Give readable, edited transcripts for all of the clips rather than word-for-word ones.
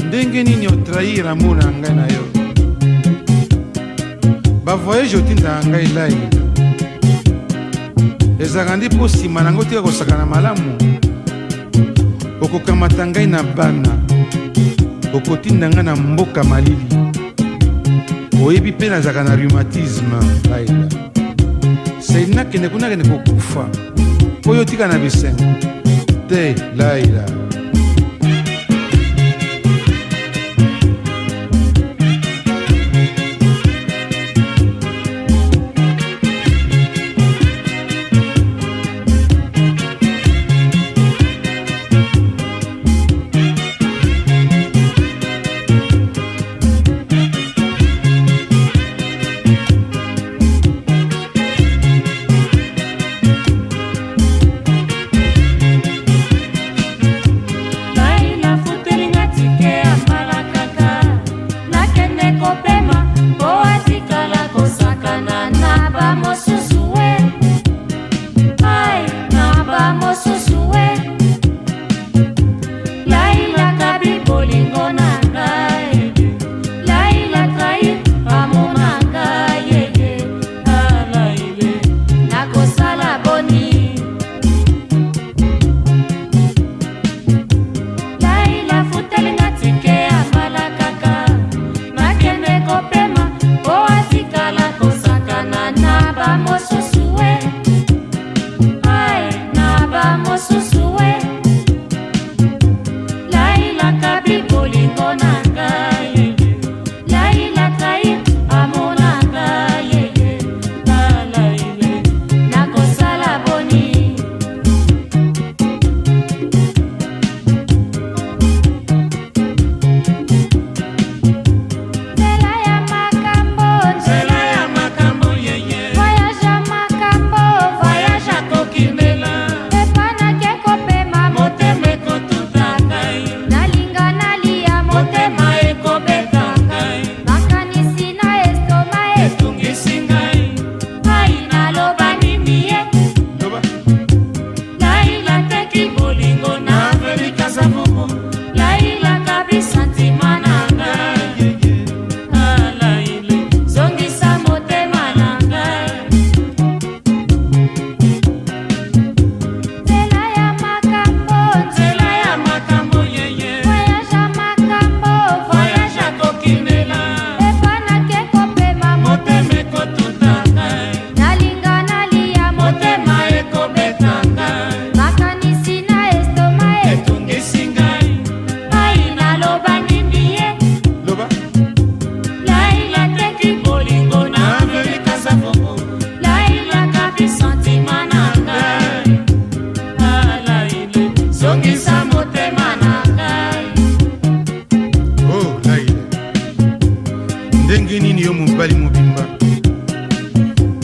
ndenge nini otrahir amour na ngai na yo bavoyage otindaka ngai Laila ezalaka ndi mpo nsima nango tika kosakana malamu okokamata ngai na bana okotinda ngai na mboka malili oyebi mpe nazalaka na rhumatisme Laila sei nakende kuna kende kokufa oyo tika na bisengo te Laila.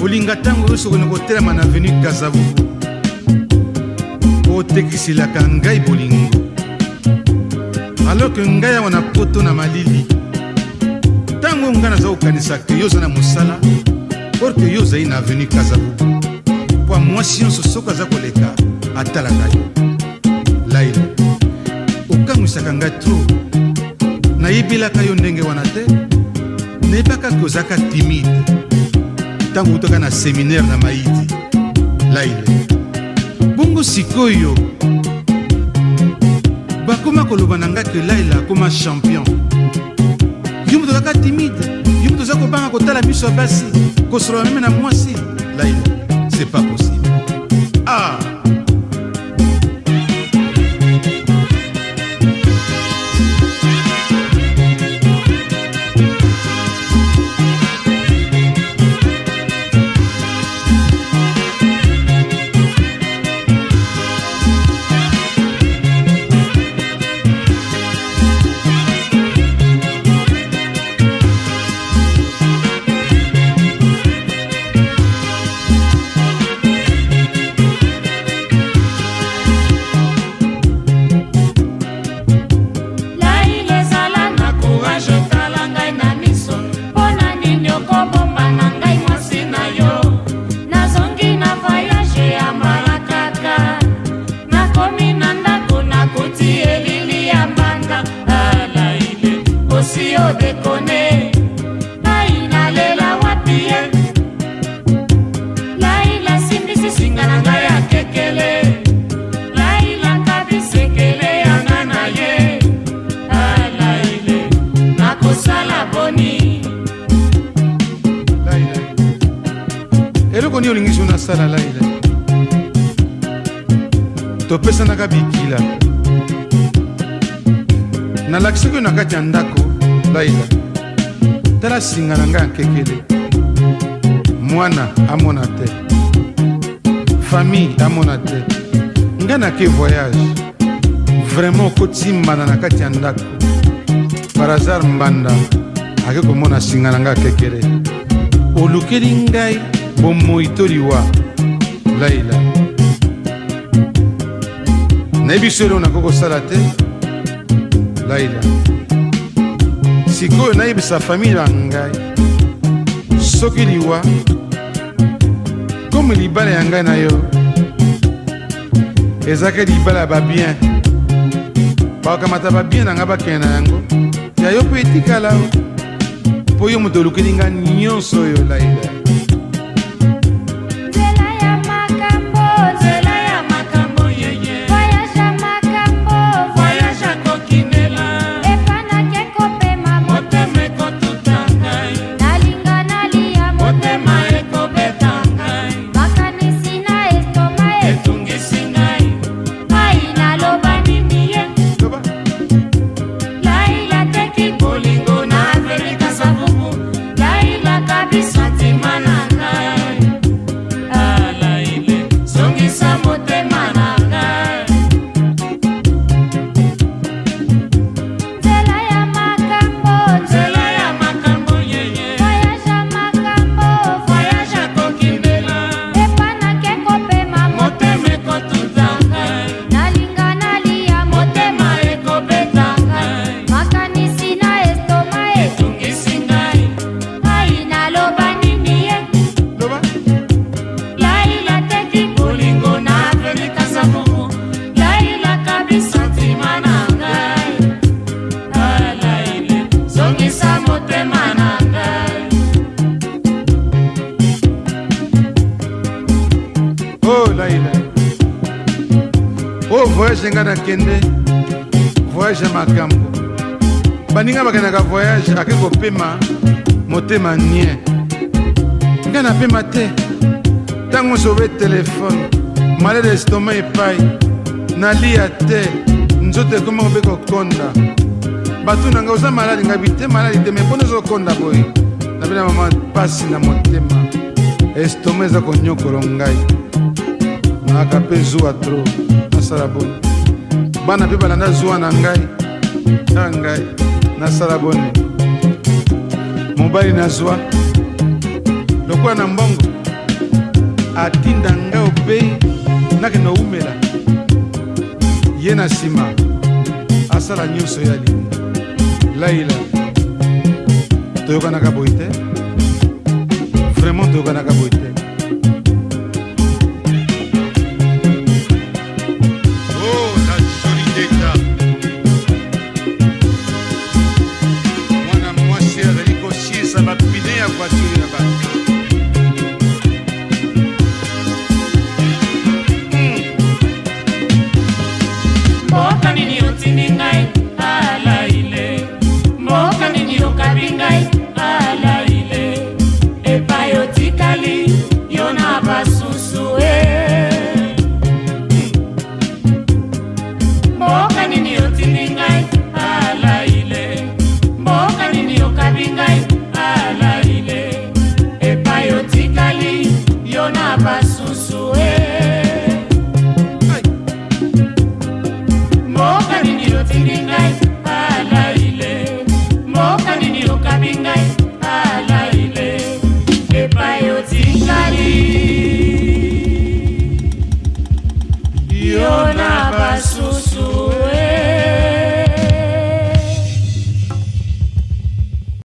olinga ntango nyonso okende kotelema na avenue Kazavubu otekiselaka ngai bolingo alors ke ngai awa na poto na malili ntango ngai naza kokanisa ke yo oza na mosala or ke yo ozali na avenue Kazavubu mpo mwasi nyonso soki aza koleka atalaka yo Laila okangwisaka ngai tro nayebelaka yo ndenge wana te nayebaka ke ozalaka timide ntango utaka na séminaire na Maïdi Laila bongo sikoyo bakoma koloba na ngai ke Laila akoma champion yo moto ozalaka timide yo moto oza kobanga kotala miso ya basi kosolola meme na mwasi Laila c'est pas possible ah eloko ni olingisi yo nasala Laila topesanaka bikila nalakisaki yo na kati ya ndako Laila tala singa na ngai ya nkekele mwana amona te famille amona te ngai nake voyage vraiment okotimbana na kati ya ndako par hasard mbanda ake komona singa na ngai ya nkekele olukeli ngai bomoi to liwa Laila nayebi so eloko nakoki kosala te Laila sikoyo nayebisa famille ya ngai soki liwa komi libala ya ngai na yo ezalaki libala ya babien bakamata babien na ngai bakende na yango ya yo mpe etikala mpo yo moto olukeli ngai nyonso oyo Laila voyage nga nakende voyage ya makambo baninga bakendaka voyage ake kopema motema nie nga napema te ntango sobe telefone malade estomac epai nalia te nzoto ekoma kobe kokonda bato nanga oza maladi ngabi te maladi te me mpona ezokonda boye nabina mama pasi na motema estomac eza konyokolo ngai naka mpe zuwa tro nasala boni bana mpe balanda zuwa na ngai ta ngai nasala boni mobali nazwa lokola na mbongo atinda nga obei nakende oumela ye na nsima asala nyonso ya lingi. Laila toyokanaka boye te, vraiment toyokanaka boye te. Oh, la jolie Dekta. Mwana mwasi azali kosiesa bapine ya voiture na bato. Mboka nini otindi ngai alaile, mboka nini okabi ngai alaile, epai otikali yo na basusu mboka nini otindi ngai alaile, mboka nini okabi ngai alaile, epai otikali yo na basusu mboka nini otindi ngai alaile, mboka nini okabi ngai alaile, epai otikali yo na basusu